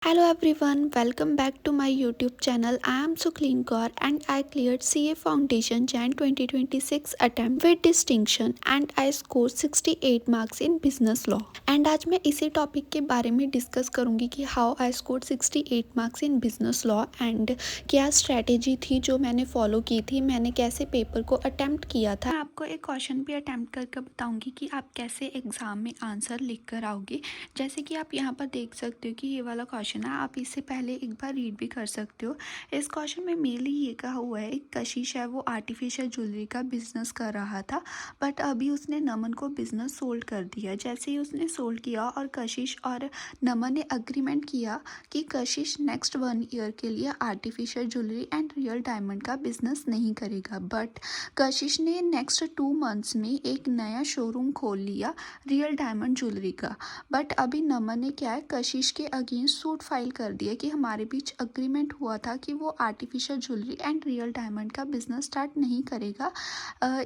Hello everyone, welcome back to my YouTube channel. I am Suklin Kaur and I cleared CA Foundation Jan 2026 attempt with distinction and I scored 68 marks in business law. And आज मैं इसी topic के बारे में discuss करूंगी कि how I scored 68 marks in business law and क्या strategy थी जो मैंने फॉलो की थी, मैंने कैसे पेपर को अटेम्प्ट किया था। मैं आपको एक क्वेश्चन भी अटेम्प्ट करके बताऊंगी कि आप कैसे एग्जाम में आंसर लिख कर आओगे। जैसे कि आप यहाँ पर देख सकते हो कि ये वाला क्वेश्चन है, आप इससे पहले एक बार रीड भी कर सकते हो। इस क्वेश्चन में मेनली ये कहा हुआ है, एक कशिश है वो आर्टिफिशियल ज्वेलरी का बिजनेस कर रहा था, बट अभी उसने नमन को बिजनेस सोल्ड कर दिया। जैसे ही उसने सोल्ड किया और कशिश और नमन ने अग्रीमेंट किया कि कशिश नेक्स्ट 1 ईयर के लिए artificial jewellery and real diamond का बिजनेस नहीं करेगा, बट कशिश ने नेक्स्ट 2 मंथ्स में एक नया शोरूम खोल लिया रियल डायमंड ज्वेलरी का। बट अभी नमन ने क्या है, कशिश के अगेंस्ट सूट फाइल कर दिया कि हमारे बीच अग्रीमेंट हुआ था कि वो artificial jewellery and real diamond का बिजनेस स्टार्ट नहीं करेगा।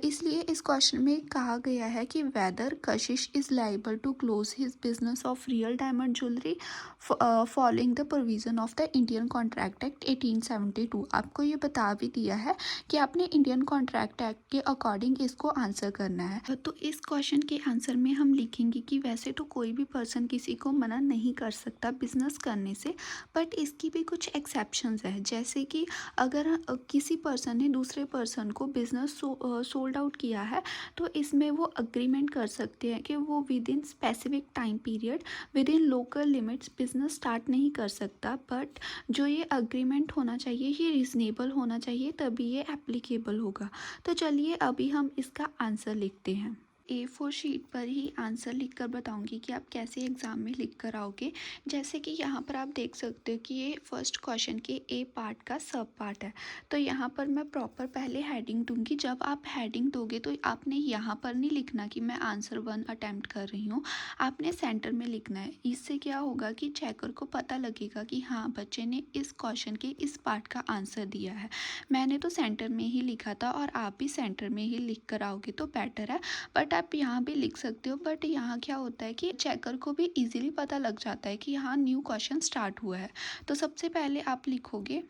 इसलिए इस क्वेश्चन में कहा गया है कि whether Kashish is liable to close his business of real diamond jewellery following the provision of the Indian contract act 1872। आपको ये बता भी दिया है कि आपने इंडियन कॉन्ट्रैक्ट एक्ट के अकॉर्डिंग इसको आंसर करना है। तो इस क्वेश्चन के आंसर में हम लिखेंगे कि वैसे तो कोई भी पर्सन किसी को मना नहीं कर सकता बिजनेस करने से, बट इसकी भी कुछ एक्सेप्शंस है। जैसे कि अगर किसी पर्सन ने दूसरे पर्सन को बिजनेस सोल्ड आउट किया है, तो इसमें वो अग्रीमेंट कर सकते हैं कि वो with in specific time period with in local limits business start नहीं कर सकता, बट जो ये अग्रीमेंट होना चाहिए ये रिजनेबल होना चाहिए, तभी ये एप्लीकेबल होगा। तो चलिए अभी हम इसका आंसर लिखते हैं। A4 शीट पर ही आंसर लिखकर बताऊंगी कि आप कैसे एग्ज़ाम में लिख कर आओगे। जैसे कि यहाँ पर आप देख सकते हो कि ये फर्स्ट क्वेश्चन के ए पार्ट का सब पार्ट है, तो यहाँ पर मैं प्रॉपर पहले हेडिंग दूंगी। जब आप हेडिंग दोगे तो आपने यहाँ पर नहीं लिखना कि मैं आंसर 1 अटैम्प्ट कर रही हूँ, आपने सेंटर में लिखना है। इससे क्या होगा कि चेकर को पता लगेगा कि हाँ बच्चे ने इस क्वेश्चन के इस पार्ट का आंसर दिया है। मैंने तो सेंटर में ही लिखा था और आप भी सेंटर में ही लिख कर आओगे तो बेटर है, बट आप यहाँ भी लिख सकते हो। बट यहाँ क्या होता है कि चेकर को भी इजीली पता लग जाता है कि हाँ न्यू क्वेश्चन स्टार्ट हुआ है। तो सबसे पहले आप लिखोगे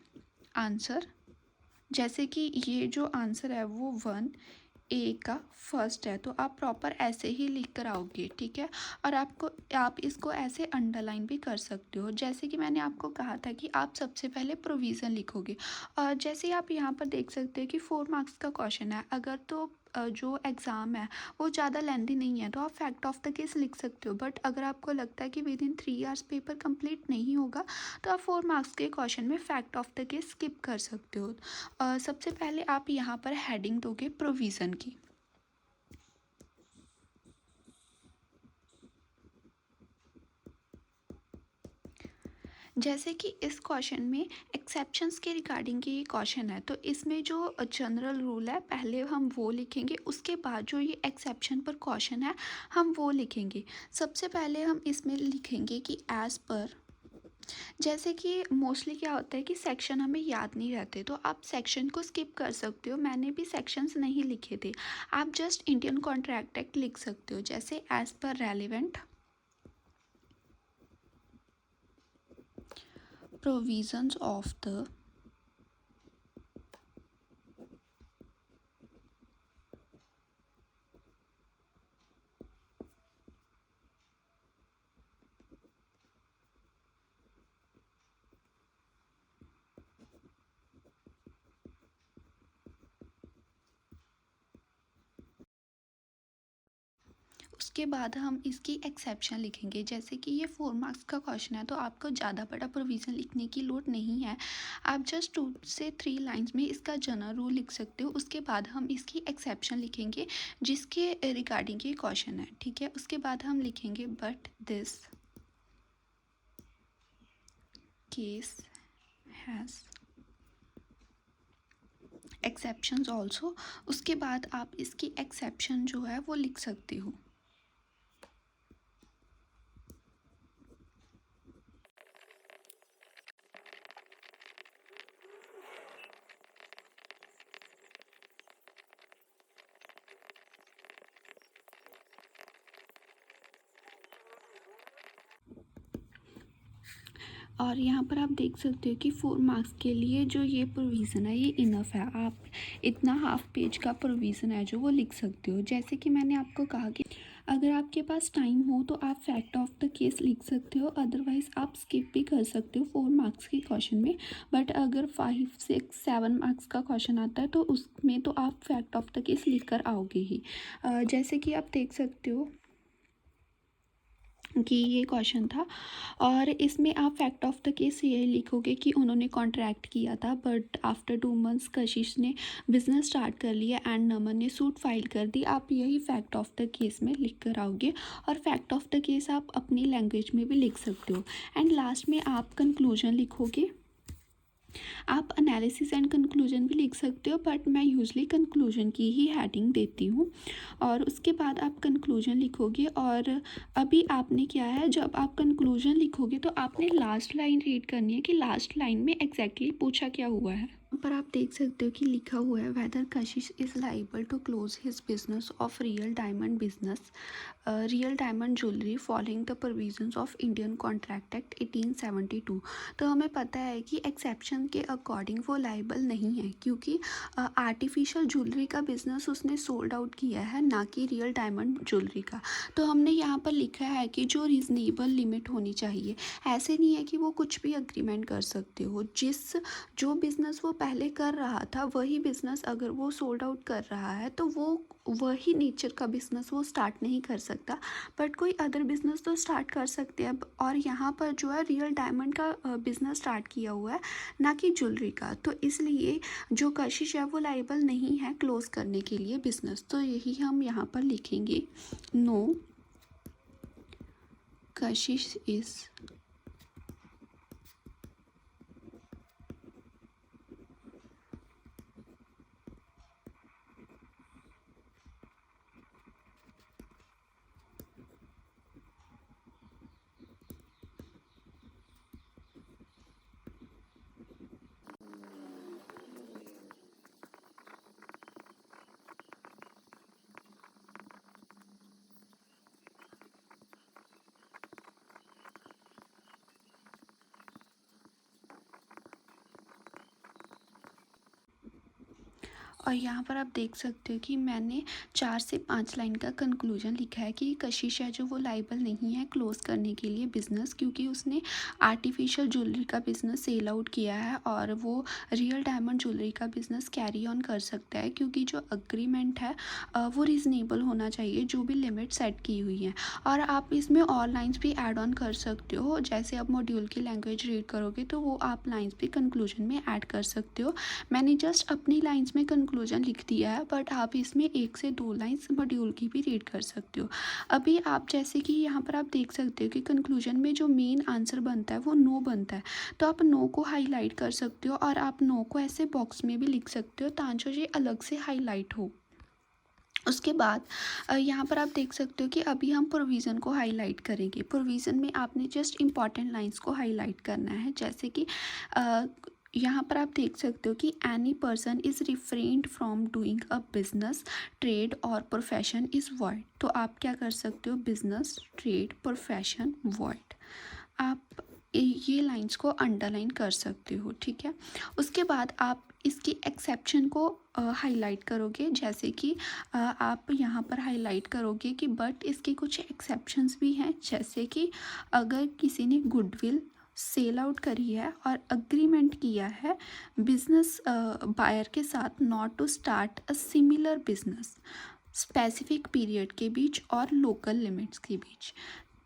आंसर। जैसे कि ये जो आंसर है वो 1A का फर्स्ट है, तो आप प्रॉपर ऐसे ही लिख कर आओगे, ठीक है। और आप इसको ऐसे अंडरलाइन भी कर सकते हो। जैसे कि मैंने आपको कहा था कि आप सबसे पहले प्रोविज़न लिखोगे। और जैसे आप यहाँ पर देख सकते हो कि 4 मार्क्स का क्वेश्चन है, अगर तो जो एग्ज़ाम है वो ज़्यादा लेंथी नहीं है तो आप फैक्ट ऑफ द केस लिख सकते हो। बट अगर आपको लगता है कि with in 3 hours paper complete नहीं होगा, तो आप 4 मार्क्स के क्वेश्चन में fact of the case skip कर सकते हो। सबसे पहले आप यहाँ पर हेडिंग दोगे प्रोविज़न की। जैसे कि इस क्वेश्चन में एक्सेप्शंस के रिगार्डिंग ये क्वेश्चन है, तो इसमें जो जनरल रूल है पहले हम वो लिखेंगे, उसके बाद जो ये एक्सेप्शन पर क्वेश्चन है हम वो लिखेंगे। सबसे पहले हम इसमें लिखेंगे कि एज़ पर। जैसे कि मोस्टली क्या होता है कि सेक्शन हमें याद नहीं रहते, तो आप सेक्शन को स्किप कर सकते हो। मैंने भी सेक्शंस नहीं लिखे थे, आप जस्ट इंडियन कॉन्ट्रैक्ट एक्ट लिख सकते हो। जैसे as per relevant provisions of the उसके बाद हम इसकी एक्सेप्शन लिखेंगे। जैसे कि ये 4 मार्क्स का क्वेश्चन है तो आपको ज़्यादा बड़ा प्रोविज़न लिखने की लोड नहीं है, आप जस्ट 2 से 3 लाइंस में इसका जनरल रूल लिख सकते हो। उसके बाद हम इसकी एक्सेप्शन लिखेंगे जिसके रिगार्डिंग ये क्वेश्चन है, ठीक है। उसके बाद हम लिखेंगे but this case has exceptions also. उसके बाद आप इसकी एक्सेप्शन जो है वो लिख सकते हो। और यहाँ पर आप देख सकते हो कि 4 मार्क्स के लिए जो ये प्रोविज़न है ये इनफ है। आप इतना हाफ पेज का प्रोविज़न है जो वो लिख सकते हो। जैसे कि मैंने आपको कहा कि अगर आपके पास टाइम हो तो आप फैक्ट ऑफ द केस लिख सकते हो, अदरवाइज़ आप स्किप भी कर सकते हो 4 मार्क्स के क्वेश्चन में। बट अगर 5, 6, 7 मार्क्स का क्वेश्चन आता है तो उसमें तो आप फैक्ट ऑफ द केस लिख कर आओगे ही। जैसे कि आप देख सकते हो कि ये क्वेश्चन था और इसमें आप फैक्ट ऑफ द केस ये लिखोगे कि उन्होंने कॉन्ट्रैक्ट किया था बट आफ्टर 2 मंथ्स कशिश ने बिजनेस स्टार्ट कर लिया एंड नमन ने सूट फाइल कर दी। आप यही फैक्ट ऑफ द केस में लिख कर आओगे और फैक्ट ऑफ द केस आप अपनी लैंग्वेज में भी लिख सकते हो। एंड लास्ट में आप कंक्लूजन लिखोगे। आप एनालिसिस एंड कंक्लूजन भी लिख सकते हो बट मैं यूजली कंक्लूजन की ही हेडिंग देती हूँ। और उसके बाद आप कंक्लूजन लिखोगे और अभी आपने क्या है, जब आप कंक्लूजन लिखोगे तो आपने लास्ट लाइन रीड करनी है कि लास्ट लाइन में एग्जैक्टली पूछा क्या हुआ है। पर आप देख सकते हो कि लिखा हुआ है whether Kashish is liable to close his business of real diamond business real diamond jewellery following the provisions of Indian contract act 1872। तो हमें पता है कि एक्सेप्शन के अकॉर्डिंग वो लाइबल नहीं है क्योंकि आर्टिफिशियल ज्वेलरी का बिजनेस उसने सोल्ड आउट किया है, ना कि रियल डायमंड ज्वेलरी का। तो हमने यहाँ पर लिखा है कि जो रीजनेबल लिमिट होनी चाहिए, ऐसे नहीं है कि वो कुछ भी अग्रीमेंट कर सकते हो। जो बिज़नेस वो पहले कर रहा था वही बिज़नेस अगर वो सोल्ड आउट कर रहा है तो वो वही नेचर का बिज़नेस वो स्टार्ट नहीं कर सकता, बट कोई अदर बिज़नेस तो स्टार्ट कर सकते हैं। और यहाँ पर जो है रियल डायमंड का बिज़नेस स्टार्ट किया हुआ है, ना कि ज्वेलरी का। तो इसलिए जो कशिश है वो लाइबल नहीं है क्लोज करने के लिए बिज़नेस। तो यही हम यहाँ पर लिखेंगे, नो कशिश इज़ और यहाँ पर आप देख सकते हो कि मैंने 4 से 5 लाइन का कंक्लूजन लिखा है कि कशिश है जो वो लाइबल नहीं है क्लोज करने के लिए बिज़नेस, क्योंकि उसने आर्टिफिशियल ज्वेलरी का बिज़नेस सेल आउट किया है और वो रियल डायमंड ज्वेलरी का बिज़नेस कैरी ऑन कर सकता है, क्योंकि जो अग्रीमेंट है वो रीज़नेबल होना चाहिए, जो भी लिमिट सेट की हुई है। और आप इसमें और लाइन्स भी ऐड ऑन कर सकते हो, जैसे आप मॉड्यूल की लैंग्वेज रीड करोगे तो वो आप लाइन्स भी कंक्लूजन में ऐड कर सकते हो। मैंने जस्ट अपनी लाइन्स में कंक्लूजन लिख दिया है, बट आप इसमें 1 से 2 लाइन्स मॉड्यूल की भी रीड कर सकते हो। अभी आप जैसे कि यहाँ पर आप देख सकते हो कि कंक्लूजन में जो मेन आंसर बनता है वो नो बनता है, तो आप नो को हाईलाइट कर सकते हो और आप नो को ऐसे बॉक्स में भी लिख सकते हो ताकि ये अलग से हाईलाइट हो। उसके बाद यहाँ पर आप देख सकते हो कि अभी हम प्रोविज़न को हाईलाइट करेंगे। प्रोविज़न में आपने जस्ट इम्पॉर्टेंट लाइंस को हाईलाइट करना है, जैसे कि यहाँ पर आप देख सकते हो कि any person is refrained from doing a business, trade और प्रोफेशन इज़ वॉइड। तो आप क्या कर सकते हो, बिजनेस, ट्रेड, प्रोफेशन, वॉइड। आप ये लाइंस को अंडरलाइन कर सकते हो, ठीक है। उसके बाद आप इसकी एक्सेप्शन को हाईलाइट करोगे, जैसे कि आप यहाँ पर हाईलाइट करोगे कि बट इसके कुछ एक्सेप्शंस भी हैं, जैसे कि अगर किसी ने गुडविल सेल आउट करी है और अग्रीमेंट किया है बिजनेस बायर के साथ not to start a similar business specific period के बीच और लोकल लिमिट्स के बीच,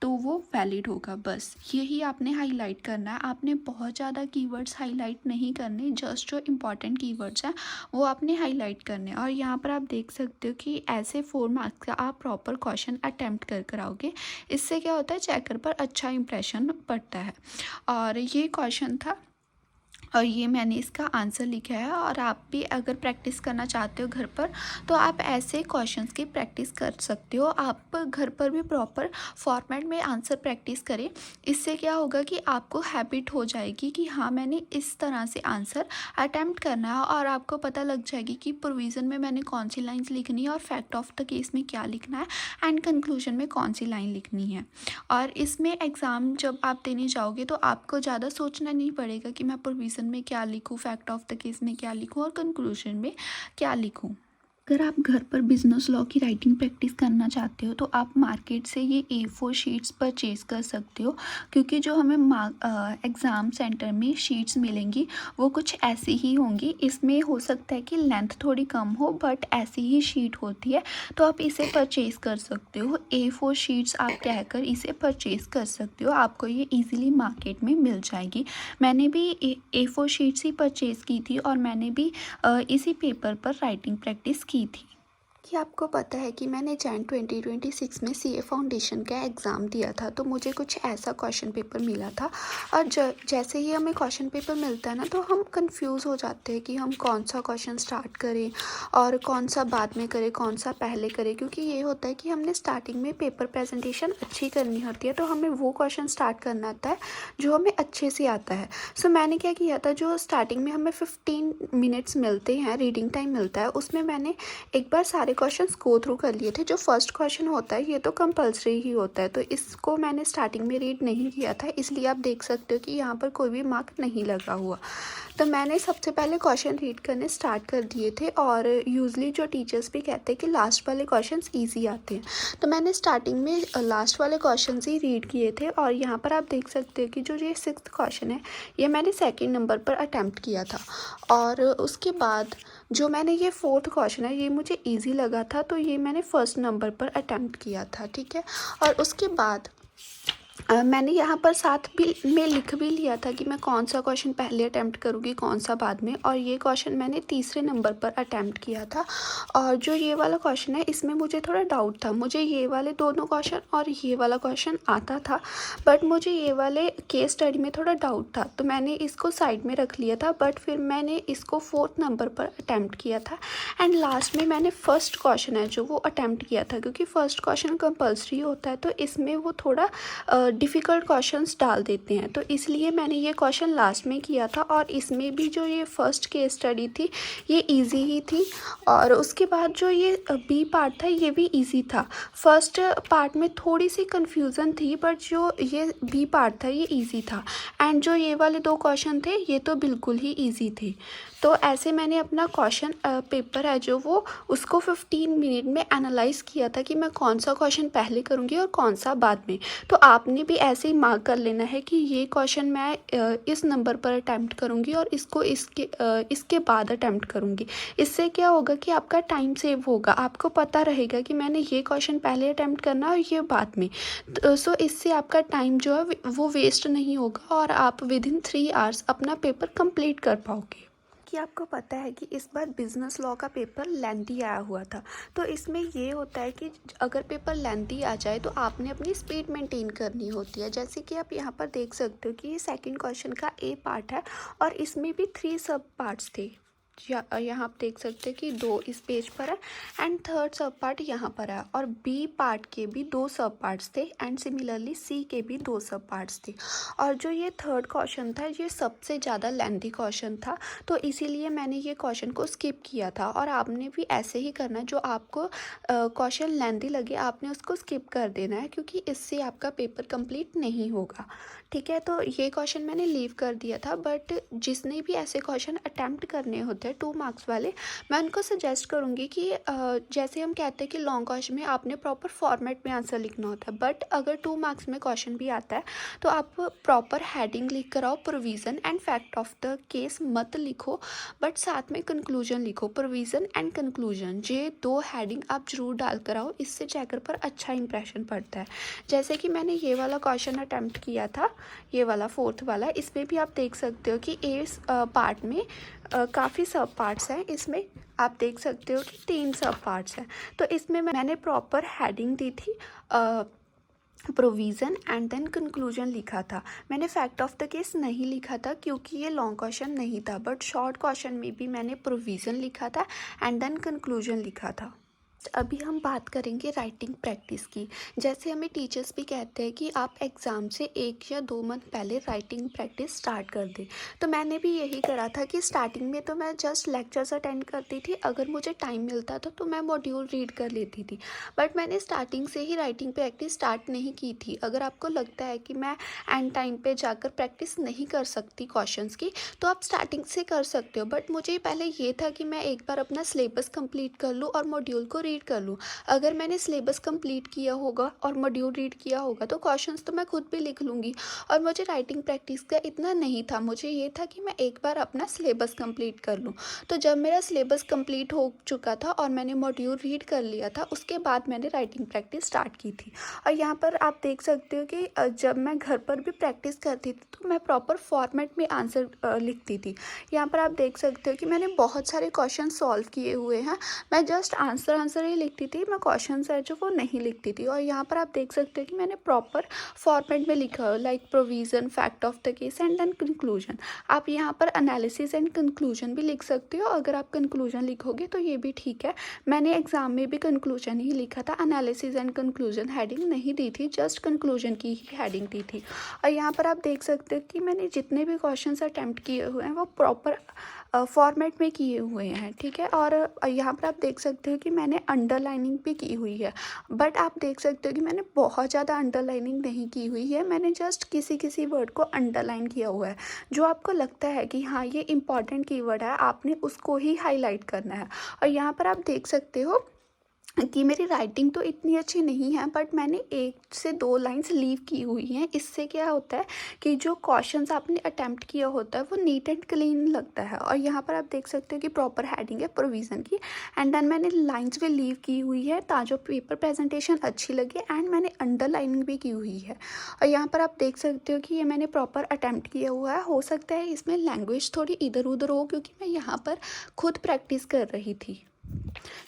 तो वो वैलिड होगा। बस यही आपने हाईलाइट करना है। आपने बहुत ज़्यादा कीवर्ड्स हाईलाइट नहीं करने, जस्ट जो इम्पॉर्टेंट कीवर्ड्स हैं वो आपने हाईलाइट करने। और यहाँ पर आप देख सकते हो कि ऐसे 4 मार्क्स का आप प्रॉपर क्वेश्चन अटैम्प्ट कर कर आओगे। इससे क्या होता है, चेकर पर अच्छा इंप्रेशन पड़ता है। और ये क्वेश्चन था और ये मैंने इसका आंसर लिखा है। और आप भी अगर प्रैक्टिस करना चाहते हो घर पर तो आप ऐसे क्वेश्चंस की प्रैक्टिस कर सकते हो। आप घर पर भी प्रॉपर फॉर्मेट में आंसर प्रैक्टिस करें। इससे क्या होगा कि आपको हैबिट हो जाएगी कि हाँ मैंने इस तरह से आंसर अटैम्प्ट करना है, और आपको पता लग जाएगी कि प्रोविज़न में मैंने कौन सी लाइन्स लिखनी है और फैक्ट ऑफ द केस में क्या लिखना है एंड कंक्लूजन में कौन सी लाइन लिखनी है। और इसमें एग्ज़ाम जब आप देने जाओगे तो आपको ज़्यादा सोचना नहीं पड़ेगा कि मैं प्रोविज़न में क्या लिखूँ, फैक्ट ऑफ द केस में क्या लिखूँ और कंक्लूजन में क्या लिखूँ। अगर आप घर पर बिजनेस लॉ की राइटिंग प्रैक्टिस करना चाहते हो तो आप मार्केट से ये A4 शीट्स परचेज़ कर सकते हो, क्योंकि जो हमें एग्ज़ाम सेंटर में शीट्स मिलेंगी वो कुछ ऐसी ही होंगी। इसमें हो सकता है कि लेंथ थोड़ी कम हो बट ऐसी ही शीट होती है, तो आप इसे परचेज़ कर सकते हो। A4 शीट्स आप कहकर इसे परचेज़ कर सकते हो, आपको ये ईज़िली मार्केट में मिल जाएगी। मैंने भी A4 शीट्स ही परचेज़ की थी और मैंने भी इसी पेपर पर राइटिंग प्रैक्टिस की थी। कि आपको पता है कि मैंने जैन 2026 में CA फाउंडेशन का एग्ज़ाम दिया था, तो मुझे कुछ ऐसा क्वेश्चन पेपर मिला था। और जैसे ही हमें क्वेश्चन पेपर मिलता है ना तो हम कंफ्यूज हो जाते हैं कि हम कौन सा क्वेश्चन स्टार्ट करें और कौन सा बाद में करें, कौन सा पहले करें। क्योंकि ये होता है कि हमने स्टार्टिंग में पेपर प्रेजेंटेशन अच्छी करनी होती है, तो हमें वो क्वेश्चन स्टार्ट करना आता है जो हमें अच्छे से आता है। सो मैंने क्या किया था, जो स्टार्टिंग में हमें 15 मिनट्स मिलते हैं, रीडिंग टाइम मिलता है, उसमें मैंने एक बार सारे क्वेश्चंस गो थ्रू कर लिए थे। जो फर्स्ट क्वेश्चन होता है ये तो कंपलसरी ही होता है, तो इसको मैंने स्टार्टिंग में रीड नहीं किया था, इसलिए आप देख सकते हो कि यहाँ पर कोई भी मार्क नहीं लगा हुआ। तो मैंने सबसे पहले क्वेश्चन रीड करने स्टार्ट कर दिए थे, और यूजली जो टीचर्स भी कहते हैं कि लास्ट वाले क्वेश्चंस ईजी आते हैं, तो मैंने स्टार्टिंग में लास्ट वाले क्वेश्चंस ही रीड किए थे। और यहाँ पर आप देख सकते हो कि जो ये 6th क्वेश्चन है ये मैंने सेकेंड नंबर पर अटैम्प्ट किया था। और उसके बाद जो मैंने ये 4th क्वेश्चन है ये मुझे इजी लगा था, तो ये मैंने फर्स्ट नंबर पर अटैम्प्ट किया था, ठीक है। और उसके बाद मैंने यहाँ पर साथ भी में लिख भी लिया था कि मैं कौन सा क्वेश्चन पहले अटैम्प्ट करूँगी, कौन सा बाद में। और ये क्वेश्चन मैंने तीसरे नंबर पर अटैम्प्ट किया था। और जो ये वाला क्वेश्चन है इसमें मुझे थोड़ा डाउट था, मुझे ये वाले दोनों क्वेश्चन और ये वाला क्वेश्चन आता था, बट मुझे ये वाले केस स्टडी में थोड़ा डाउट था, तो मैंने इसको साइड में रख लिया था। बट फिर मैंने इसको 4th नंबर पर अटैम्प्ट किया था, एंड लास्ट में मैंने फर्स्ट क्वेश्चन है जो वो अटैम्प्ट किया था, क्योंकि फर्स्ट क्वेश्चन कंपल्सरी होता है तो इसमें वो थोड़ा डिफ़िकल्ट क्वेश्चंस डाल देते हैं, तो इसलिए मैंने ये क्वेश्चन लास्ट में किया था। और इसमें भी जो ये फर्स्ट केस स्टडी थी ये इजी ही थी, और उसके बाद जो ये बी पार्ट था ये भी इजी था। फर्स्ट पार्ट में थोड़ी सी कन्फ्यूज़न थी, बट जो ये बी पार्ट था ये इजी था, एंड जो ये वाले 2 क्वेश्चन थे ये तो बिल्कुल ही इजी थे। तो ऐसे मैंने अपना क्वेश्चन पेपर है जो वो उसको 15 मिनट में एनालाइज़ किया था कि मैं कौन सा क्वेश्चन पहले करूँगी और कौन सा बाद में। तो आपने भी ऐसे ही मार्क कर लेना है कि ये क्वेश्चन मैं इस नंबर पर अटैम्प्ट करूँगी और इसको इसके बाद अटैम्प्ट करूँगी। इससे क्या होगा कि आपका टाइम सेव होगा, आपको पता रहेगा कि मैंने ये क्वेश्चन पहले अटैम्प्ट करना है और ये बाद में। सो इससे आपका टाइम जो है वो वेस्ट नहीं होगा और आप विदिन 3 आवर्स अपना पेपर कंप्लीट कर पाओगे। कि आपको पता है कि इस बार बिज़नेस लॉ का पेपर लेंथी आया हुआ था, तो इसमें ये होता है कि अगर पेपर लेंथी आ जाए तो आपने अपनी स्पीड मेंटेन करनी होती है। जैसे कि आप यहाँ पर देख सकते हो कि ये सेकंड क्वेश्चन का ए पार्ट है और इसमें भी 3 सब पार्ट्स थे। यहाँ आप देख सकते हैं कि 2 इस पेज पर है एंड थर्ड सब पार्ट यहाँ पर है, और बी पार्ट के भी 2 सब पार्ट्स थे एंड सिमिलरली सी के भी 2 सब पार्ट्स थे। और जो ये थर्ड क्वेश्चन था ये सबसे ज़्यादा लेंथी क्वेश्चन था, तो इसीलिए मैंने ये क्वेश्चन को स्किप किया था। और आपने भी ऐसे ही करना, जो आपको क्वेश्चन लेंथी लगे आपने उसको स्किप कर देना है, क्योंकि इससे आपका पेपर कंप्लीट नहीं होगा, ठीक है। तो ये क्वेश्चन मैंने लीव कर दिया था, बट जिसने भी ऐसे क्वेश्चन अटैम्प्ट करने होते हैं 2 मार्क्स वाले, मैं उनको सजेस्ट करूँगी कि जैसे हम कहते हैं कि लॉन्ग क्वेश्चन में आपने प्रॉपर फॉर्मेट में आंसर लिखना होता है, बट अगर 2 मार्क्स में क्वेश्चन भी आता है तो आप प्रॉपर हेडिंग लिख कर आओ, provision and fact of the case मत लिखो, बट साथ में कंक्लूजन लिखो। प्रोविज़न एंड कंक्लूजन ये 2 हेडिंग आप जरूर डाल कर आओ, इससे चेकर पर अच्छा इंप्रेशन पड़ता है। जैसे कि मैंने ये वाला क्वेश्चन अटैम्प्ट किया था, ये वाला 4th वाला, इसमें भी आप देख सकते हो कि इस पार्ट में काफ़ी सब पार्ट्स हैं। इसमें आप देख सकते हो कि 3 सब पार्ट्स हैं, तो इसमें मैंने प्रॉपर हेडिंग दी थी प्रोविज़न एंड देन कंक्लूजन लिखा था। मैंने फैक्ट ऑफ द केस नहीं लिखा था क्योंकि ये लॉन्ग क्वेश्चन नहीं था, बट शॉर्ट क्वेश्चन में भी मैंने प्रोविज़न लिखा था एंड देन कंक्लूजन लिखा था। अभी हम बात करेंगे राइटिंग प्रैक्टिस की। जैसे हमें टीचर्स भी कहते हैं कि आप एग्ज़ाम से 1 या 2 मंथ पहले राइटिंग प्रैक्टिस स्टार्ट कर दें। तो मैंने भी यही करा था कि स्टार्टिंग में तो मैं जस्ट लेक्चर्स अटेंड करती थी, अगर मुझे टाइम मिलता था तो मैं मॉड्यूल रीड कर लेती थी। बट मैंने स्टार्टिंग से ही राइटिंग प्रैक्टिस स्टार्ट नहीं की थी। अगर आपको लगता है कि मैं एंड टाइम पे जाकर प्रैक्टिस नहीं कर सकती क्वेश्चंस की, तो आप स्टार्टिंग से कर सकते हो। बट मुझे पहले ये था कि मैं एक बार अपना सिलेबस कंप्लीट कर लूँ और मॉड्यूल को रीड कर लूँ। अगर मैंने सिलेबस कंप्लीट किया होगा और मॉड्यूल रीड किया होगा तो क्वेश्चंस तो मैं खुद भी लिख लूँगी। और मुझे राइटिंग प्रैक्टिस का इतना नहीं था, मुझे ये था कि मैं एक बार अपना सिलेबस कंप्लीट कर लूँ। तो जब मेरा सिलेबस कंप्लीट हो चुका था और मैंने मॉड्यूल रीड कर लिया था, उसके बाद मैंने राइटिंग प्रैक्टिस स्टार्ट की थी। और यहाँ पर आप देख सकते हो कि जब मैं घर पर भी प्रैक्टिस करती थी तो मैं प्रॉपर फॉर्मेट में आंसर लिखती थी। यहाँ पर आप देख सकते हो कि मैंने बहुत सारे क्वेश्चन सॉल्व किए हुए हैं। मैं जस्ट आंसर ही लिखती थी, मैं क्वेश्चंस है जो वो नहीं लिखती थी। और यहाँ पर आप देख सकते हो कि मैंने प्रॉपर फॉर्मेट में लिखा है, like provision, fact of the case and then conclusion. आप यहाँ पर एनालिसिस एंड कंक्लूजन भी लिख सकते हो। अगर आप कंक्लूजन लिखोगे तो ये भी ठीक है। मैंने एग्ज़ाम में भी कंक्लूजन ही लिखा था, एनालिसिस एंड कंक्लूजन हेडिंग नहीं दी थी, जस्ट कंक्लूजन की ही हेडिंग दी थी। और यहाँ पर आप देख सकते हो कि मैंने जितने भी क्वेश्चंस अटैम्प्ट किए हुए हैं वो प्रॉपर फॉर्मेट में किए हुए हैं, ठीक है। और यहाँ पर आप देख सकते हो कि मैंने अंडरलाइनिंग भी की हुई है। बट आप देख सकते हो कि मैंने बहुत ज़्यादा अंडरलाइनिंग नहीं की हुई है, मैंने जस्ट किसी किसी वर्ड को अंडरलाइन किया हुआ है। जो आपको लगता है कि हाँ ये इंपॉर्टेंट कीवर्ड है, आपने उसको ही हाईलाइट करना है। और यहाँ पर आप देख सकते हो कि मेरी राइटिंग तो इतनी अच्छी नहीं है, बट मैंने 1 से 2 लाइन्स लीव की हुई हैं। इससे क्या होता है कि जो क्वेश्चंस आपने अटेम्प्ट किया होता है वो नीट एंड क्लीन लगता है। और यहाँ पर आप देख सकते हो कि प्रॉपर हेडिंग है प्रोविज़न की, एंड देन मैंने लाइन्स भी लीव की हुई है ताकि पेपर प्रेजेंटेशन अच्छी लगे, एंड मैंने अंडरलाइनिंग भी की हुई है। और यहाँ पर आप देख सकते हो कि ये मैंने प्रॉपर अटेम्प्ट किया हुआ है। हो सकता है इसमें लैंग्वेज थोड़ी इधर उधर हो, क्योंकि मैं यहाँ पर खुद प्रैक्टिस कर रही थी।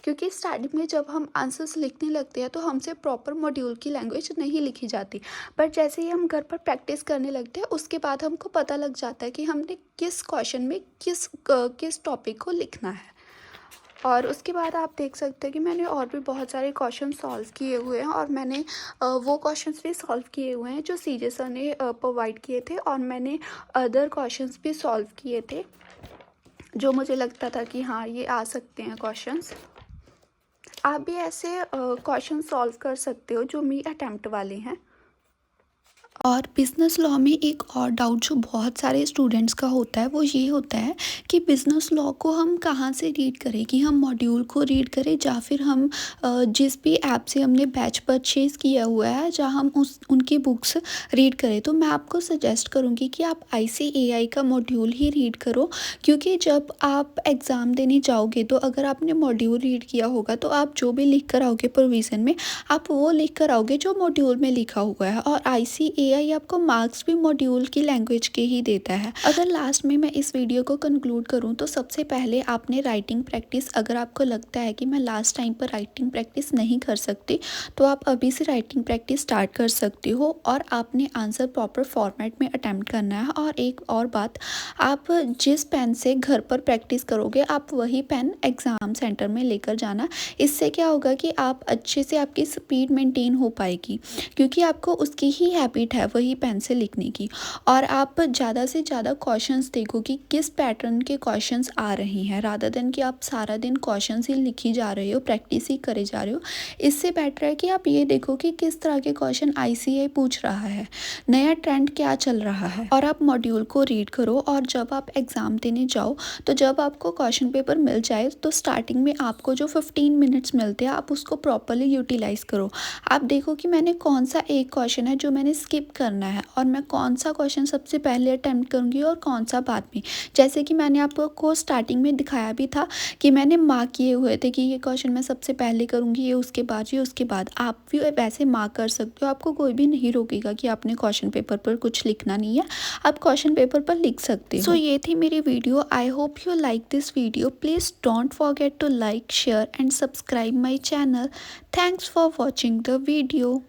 क्योंकि स्टार्टिंग में जब हम आंसर्स लिखने लगते हैं तो हमसे प्रॉपर मॉड्यूल की लैंग्वेज नहीं लिखी जाती, बट जैसे ही हम घर पर प्रैक्टिस करने लगते हैं उसके बाद हमको पता लग जाता है कि हमने किस क्वेश्चन में किस टॉपिक को लिखना है। और उसके बाद आप देख सकते हैं कि मैंने और भी बहुत सारे क्वेश्चन सॉल्व किए हुए हैं, और मैंने वो क्वेश्चंस भी सॉल्व किए हुए हैं जो सीजे सर ने प्रोवाइड किए थे, और मैंने अदर क्वेश्चंस भी सॉल्व किए थे जो मुझे लगता था कि हाँ ये आ सकते हैं क्वेश्चंस। आप भी ऐसे क्वेश्चन सॉल्व कर सकते हो जो मी अटेम्प्ट वाले हैं। और बिज़नेस लॉ में एक और डाउट जो बहुत सारे स्टूडेंट्स का होता है वो ये होता है कि बिज़नेस लॉ को हम कहाँ से रीड करें, कि हम मॉड्यूल को रीड करें या फिर हम जिस भी ऐप से हमने बैच परचेज़ किया हुआ है जहाँ हम उनकी बुक्स रीड करें। तो मैं आपको सजेस्ट करूँगी कि आप ICAI का मॉड्यूल ही रीड करो, क्योंकि जब आप एग्ज़ाम देने जाओगे तो अगर आपने मॉड्यूल रीड किया होगा तो आप जो भी लिख कर आओगे प्रोविज़न में, आप वो लिख कर आओगे जो मॉड्यूल में लिखा हुआ है। और ICAI आपको मार्क्स भी मॉड्यूल की लैंग्वेज के ही देता है। अगर लास्ट में मैं इस वीडियो को कंक्लूड करूं तो सबसे पहले आपने राइटिंग प्रैक्टिस, अगर आपको लगता है कि मैं लास्ट टाइम पर राइटिंग प्रैक्टिस नहीं कर सकती, तो आप अभी से राइटिंग प्रैक्टिस स्टार्ट कर सकती हो, और आपने आंसर प्रॉपर फॉर्मेट में अटैम्प्ट करना है। और एक और बात, आप जिस पेन से घर पर प्रैक्टिस करोगे आप वही पेन एग्ज़ाम सेंटर में लेकर जाना। इससे क्या होगा कि आप अच्छे से, आपकी स्पीड मेंटेन हो पाएगी, क्योंकि आपको उसकी ही हैबिट है वही पेन से लिखने की। और आप ज़्यादा से ज़्यादा क्वेश्चंस देखो कि किस पैटर्न के क्वेश्चंस आ रहे हैं, रादर देन कि आप सारा दिन क्वेश्चंस ही लिखी जा रहे हो, प्रैक्टिस ही करे जा रहे हो। इससे बेटर है कि आप ये देखो कि किस तरह के क्वेश्चन ICAI पूछ रहा है, नया ट्रेंड क्या चल रहा है, और आप मॉड्यूल को रीड करो। और जब आप एग्ज़ाम देने जाओ तो जब आपको क्वेश्चन पेपर मिल जाए तो स्टार्टिंग में आपको जो 15 मिनट्स मिलते हैं आप उसको प्रॉपरली यूटिलाइज़ करो। आप देखो कि मैंने कौन सा एक क्वेश्चन है जो मैंने स्किप करना है, और मैं कौन सा क्वेश्चन सबसे पहले अटेम्प्ट करूँगी और कौन सा बाद में। जैसे कि मैंने आपको स्टार्टिंग में दिखाया भी था कि मैंने मार्क किए हुए थे कि ये क्वेश्चन मैं सबसे पहले करूँगी, ये उसके बाद, ये उसके बाद। आप भी वैसे मार्क कर सकते हो, आपको कोई भी नहीं रोकेगा कि आपने क्वेश्चन पेपर पर कुछ लिखना नहीं है, आप क्वेश्चन पेपर पर लिख सकते हो। सो ये थी मेरी video. I hope you like this video. Please don't forget to like, share and subscribe my channel. Thanks for watching the video.